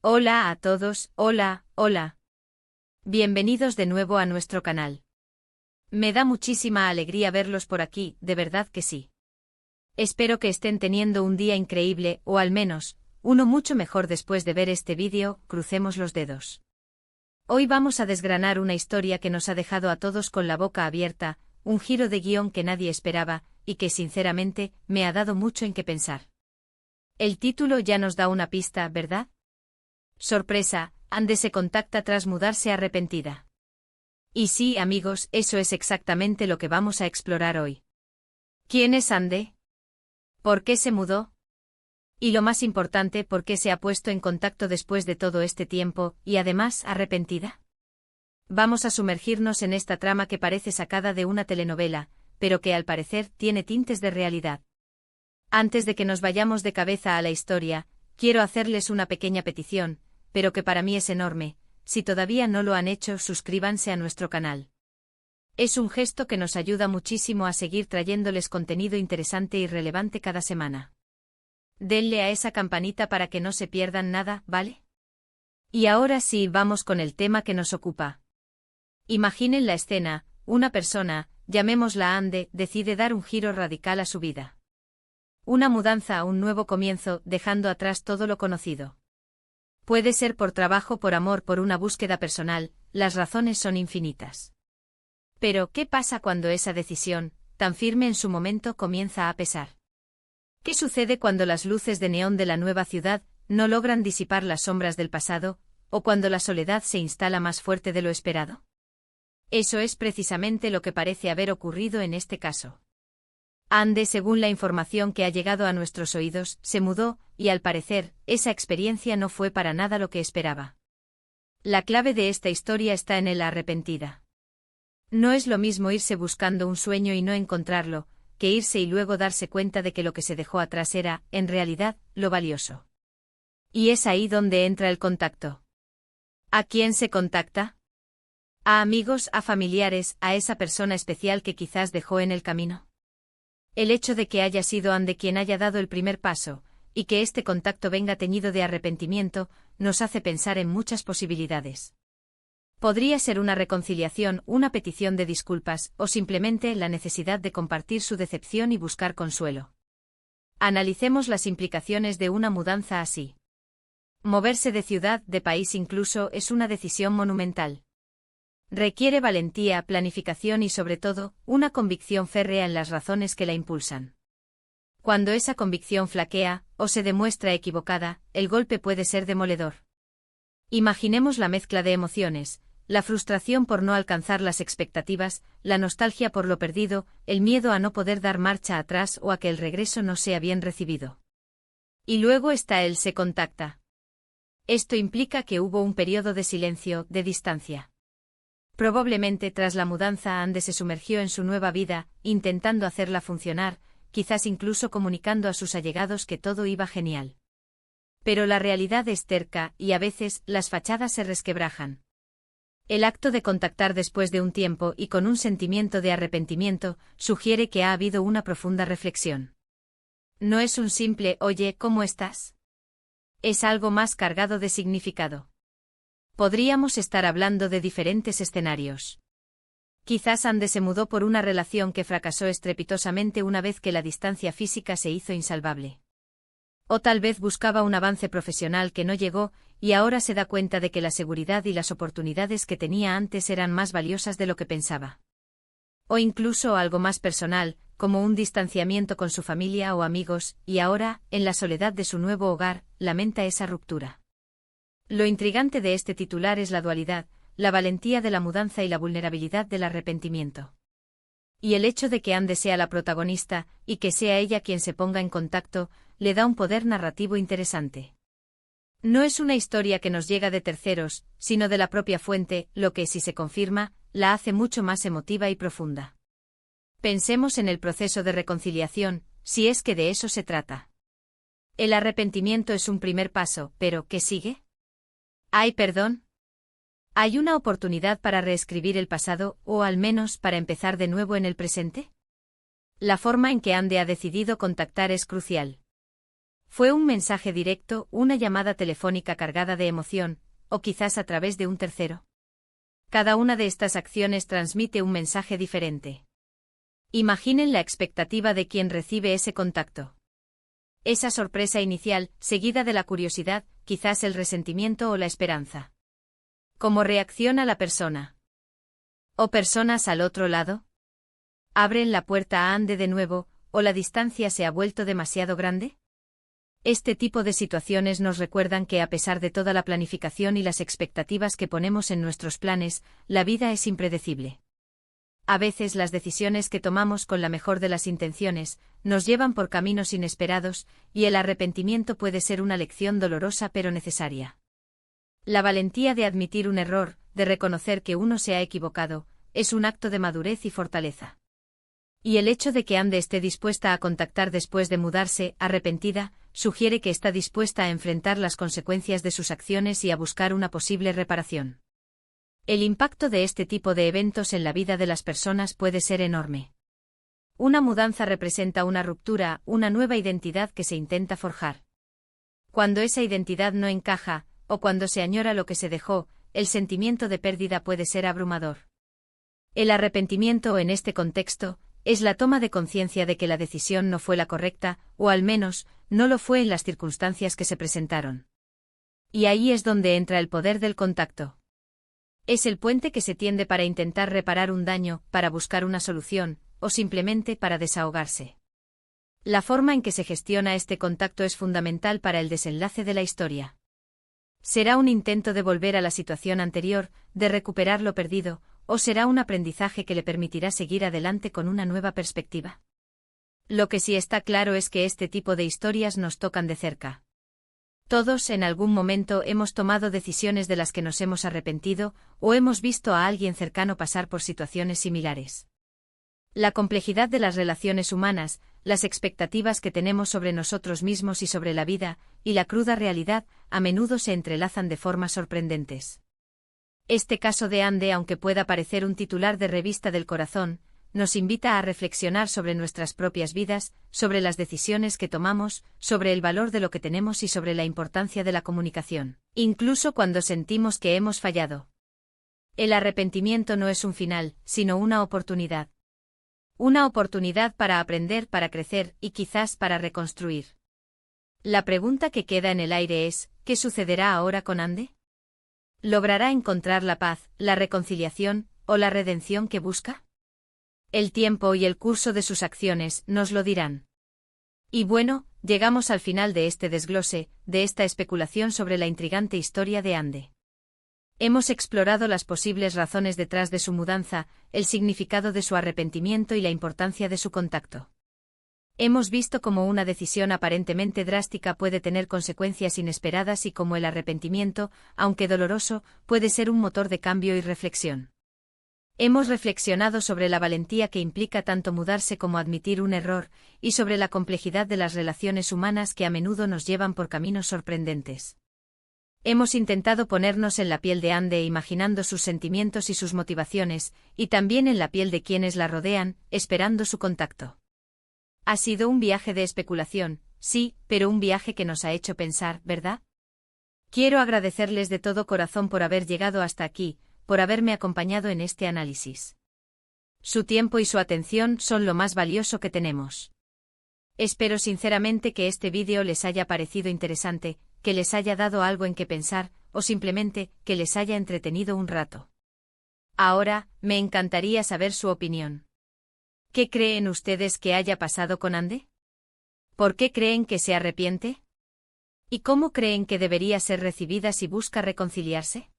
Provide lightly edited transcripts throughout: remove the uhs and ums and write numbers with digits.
Hola a todos, hola. Bienvenidos de nuevo a nuestro canal. Me da muchísima alegría verlos por aquí, de verdad que sí. Espero que estén teniendo un día increíble, o al menos, uno mucho mejor después de ver este vídeo, crucemos los dedos. Hoy vamos a desgranar una historia que nos ha dejado a todos con la boca abierta, un giro de guión que nadie esperaba, y que sinceramente, me ha dado mucho en qué pensar. El título ya nos da una pista, ¿verdad? Sorpresa, Ande se contacta tras mudarse arrepentida. Y sí, amigos, eso es exactamente lo que vamos a explorar hoy. ¿Quién es Ande? ¿Por qué se mudó? Y lo más importante, ¿por qué se ha puesto en contacto después de todo este tiempo, y además arrepentida? Vamos a sumergirnos en esta trama que parece sacada de una telenovela, pero que al parecer tiene tintes de realidad. Antes de que nos vayamos de cabeza a la historia, quiero hacerles una pequeña petición, pero que para mí es enorme. Si todavía no lo han hecho, suscríbanse a nuestro canal. Es un gesto que nos ayuda muchísimo a seguir trayéndoles contenido interesante y relevante cada semana. Denle a esa campanita para que no se pierdan nada, ¿vale? Y ahora sí, vamos con el tema que nos ocupa. Imaginen la escena: una persona, llamémosla Ande, decide dar un giro radical a su vida. Una mudanza a un nuevo comienzo, dejando atrás todo lo conocido. Puede ser por trabajo, por amor, por una búsqueda personal, las razones son infinitas. Pero, ¿qué pasa cuando esa decisión, tan firme en su momento, comienza a pesar? ¿Qué sucede cuando las luces de neón de la nueva ciudad no logran disipar las sombras del pasado, o cuando la soledad se instala más fuerte de lo esperado? Eso es precisamente lo que parece haber ocurrido en este caso. Ande, según la información que ha llegado a nuestros oídos, se mudó, y al parecer, esa experiencia no fue para nada lo que esperaba. La clave de esta historia está en el arrepentida. No es lo mismo irse buscando un sueño y no encontrarlo, que irse y luego darse cuenta de que lo que se dejó atrás era, en realidad, lo valioso. Y es ahí donde entra el contacto. ¿A quién se contacta? ¿A amigos, a familiares, a esa persona especial que quizás dejó en el camino? El hecho de que haya sido Ande quien haya dado el primer paso, y que este contacto venga teñido de arrepentimiento, nos hace pensar en muchas posibilidades. Podría ser una reconciliación, una petición de disculpas, o simplemente la necesidad de compartir su decepción y buscar consuelo. Analicemos las implicaciones de una mudanza así. Moverse de ciudad, de país incluso, es una decisión monumental. Requiere valentía, planificación y sobre todo, una convicción férrea en las razones que la impulsan. Cuando esa convicción flaquea, o se demuestra equivocada, el golpe puede ser demoledor. Imaginemos la mezcla de emociones: la frustración por no alcanzar las expectativas, la nostalgia por lo perdido, el miedo a no poder dar marcha atrás o a que el regreso no sea bien recibido. Y luego está el se contacta. Esto implica que hubo un periodo de silencio, de distancia. Probablemente tras la mudanza Ande se sumergió en su nueva vida, intentando hacerla funcionar, quizás incluso comunicando a sus allegados que todo iba genial. Pero la realidad es terca, y a veces, las fachadas se resquebrajan. El acto de contactar después de un tiempo y con un sentimiento de arrepentimiento, sugiere que ha habido una profunda reflexión. No es un simple «Oye, ¿cómo estás?». Es algo más cargado de significado. Podríamos estar hablando de diferentes escenarios. Quizás Ande se mudó por una relación que fracasó estrepitosamente una vez que la distancia física se hizo insalvable. O tal vez buscaba un avance profesional que no llegó, y ahora se da cuenta de que la seguridad y las oportunidades que tenía antes eran más valiosas de lo que pensaba. O incluso algo más personal, como un distanciamiento con su familia o amigos, y ahora, en la soledad de su nuevo hogar, lamenta esa ruptura. Lo intrigante de este titular es la dualidad, la valentía de la mudanza y la vulnerabilidad del arrepentimiento. Y el hecho de que Ande sea la protagonista, y que sea ella quien se ponga en contacto, le da un poder narrativo interesante. No es una historia que nos llega de terceros, sino de la propia fuente, lo que, si se confirma, la hace mucho más emotiva y profunda. Pensemos en el proceso de reconciliación, si es que de eso se trata. El arrepentimiento es un primer paso, pero ¿qué sigue? ¿Hay perdón? ¿Hay una oportunidad para reescribir el pasado, o al menos para empezar de nuevo en el presente? La forma en que Ande ha decidido contactar es crucial. Fue un mensaje directo, una llamada telefónica cargada de emoción, o quizás a través de un tercero. Cada una de estas acciones transmite un mensaje diferente. Imaginen la expectativa de quien recibe ese contacto. Esa sorpresa inicial, seguida de la curiosidad, quizás el resentimiento o la esperanza. ¿Cómo reacciona la persona? ¿O personas al otro lado? ¿Abren la puerta a Ande de nuevo, o la distancia se ha vuelto demasiado grande? Este tipo de situaciones nos recuerdan que a pesar de toda la planificación y las expectativas que ponemos en nuestros planes, la vida es impredecible. A veces las decisiones que tomamos con la mejor de las intenciones, nos llevan por caminos inesperados, y el arrepentimiento puede ser una lección dolorosa pero necesaria. La valentía de admitir un error, de reconocer que uno se ha equivocado, es un acto de madurez y fortaleza. Y el hecho de que Ande esté dispuesta a contactar después de mudarse, arrepentida, sugiere que está dispuesta a enfrentar las consecuencias de sus acciones y a buscar una posible reparación. El impacto de este tipo de eventos en la vida de las personas puede ser enorme. Una mudanza representa una ruptura, una nueva identidad que se intenta forjar. Cuando esa identidad no encaja, o cuando se añora lo que se dejó, el sentimiento de pérdida puede ser abrumador. El arrepentimiento en este contexto es la toma de conciencia de que la decisión no fue la correcta, o al menos, no lo fue en las circunstancias que se presentaron. Y ahí es donde entra el poder del contacto. Es el puente que se tiende para intentar reparar un daño, para buscar una solución, o simplemente para desahogarse. La forma en que se gestiona este contacto es fundamental para el desenlace de la historia. ¿Será un intento de volver a la situación anterior, de recuperar lo perdido, o será un aprendizaje que le permitirá seguir adelante con una nueva perspectiva? Lo que sí está claro es que este tipo de historias nos tocan de cerca. Todos en algún momento hemos tomado decisiones de las que nos hemos arrepentido, o hemos visto a alguien cercano pasar por situaciones similares. La complejidad de las relaciones humanas, las expectativas que tenemos sobre nosotros mismos y sobre la vida, y la cruda realidad, a menudo se entrelazan de formas sorprendentes. Este caso de Ande, aunque pueda parecer un titular de revista del corazón, nos invita a reflexionar sobre nuestras propias vidas, sobre las decisiones que tomamos, sobre el valor de lo que tenemos y sobre la importancia de la comunicación, incluso cuando sentimos que hemos fallado. El arrepentimiento no es un final, sino una oportunidad. Una oportunidad para aprender, para crecer y quizás para reconstruir. La pregunta que queda en el aire es, ¿qué sucederá ahora con Ande? ¿Logrará encontrar la paz, la reconciliación o la redención que busca? El tiempo y el curso de sus acciones nos lo dirán. Y bueno, llegamos al final de este desglose, de esta especulación sobre la intrigante historia de Ande. Hemos explorado las posibles razones detrás de su mudanza, el significado de su arrepentimiento y la importancia de su contacto. Hemos visto cómo una decisión aparentemente drástica puede tener consecuencias inesperadas y cómo el arrepentimiento, aunque doloroso, puede ser un motor de cambio y reflexión. Hemos reflexionado sobre la valentía que implica tanto mudarse como admitir un error, y sobre la complejidad de las relaciones humanas que a menudo nos llevan por caminos sorprendentes. Hemos intentado ponernos en la piel de Ande imaginando sus sentimientos y sus motivaciones, y también en la piel de quienes la rodean, esperando su contacto. Ha sido un viaje de especulación, sí, pero un viaje que nos ha hecho pensar, ¿verdad? Quiero agradecerles de todo corazón por haber llegado hasta aquí, por haberme acompañado en este análisis. Su tiempo y su atención son lo más valioso que tenemos. Espero sinceramente que este vídeo les haya parecido interesante, que les haya dado algo en que pensar, o simplemente que les haya entretenido un rato. Ahora, me encantaría saber su opinión. ¿Qué creen ustedes que haya pasado con Ande? ¿Por qué creen que se arrepiente? ¿Y cómo creen que debería ser recibida si busca reconciliarse?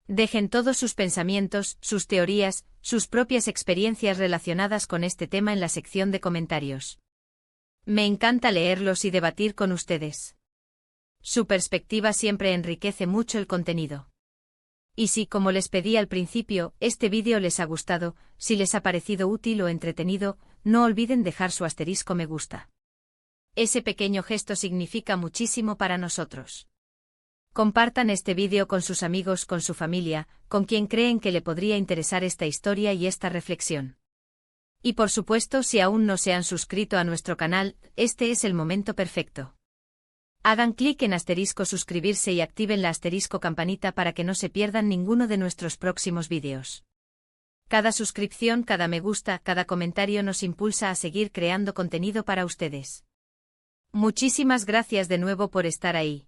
Dejen todos sus pensamientos, sus teorías, sus propias experiencias relacionadas con este tema en la sección de comentarios. Me encanta leerlos y debatir con ustedes. Su perspectiva siempre enriquece mucho el contenido. Y si, como les pedí al principio, este vídeo les ha gustado, si les ha parecido útil o entretenido, no olviden dejar su asterisco me gusta. Ese pequeño gesto significa muchísimo para nosotros. Compartan este vídeo con sus amigos, con su familia, con quien creen que le podría interesar esta historia y esta reflexión. Y por supuesto, si aún no se han suscrito a nuestro canal, este es el momento perfecto. Hagan clic en asterisco suscribirse y activen la asterisco campanita para que no se pierdan ninguno de nuestros próximos vídeos. Cada suscripción, cada me gusta, cada comentario nos impulsa a seguir creando contenido para ustedes. Muchísimas gracias de nuevo por estar ahí.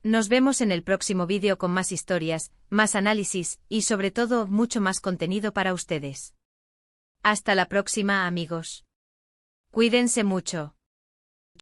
Nos vemos en el próximo vídeo con más historias, más análisis y sobre todo mucho más contenido para ustedes. Hasta la próxima, amigos. Cuídense mucho.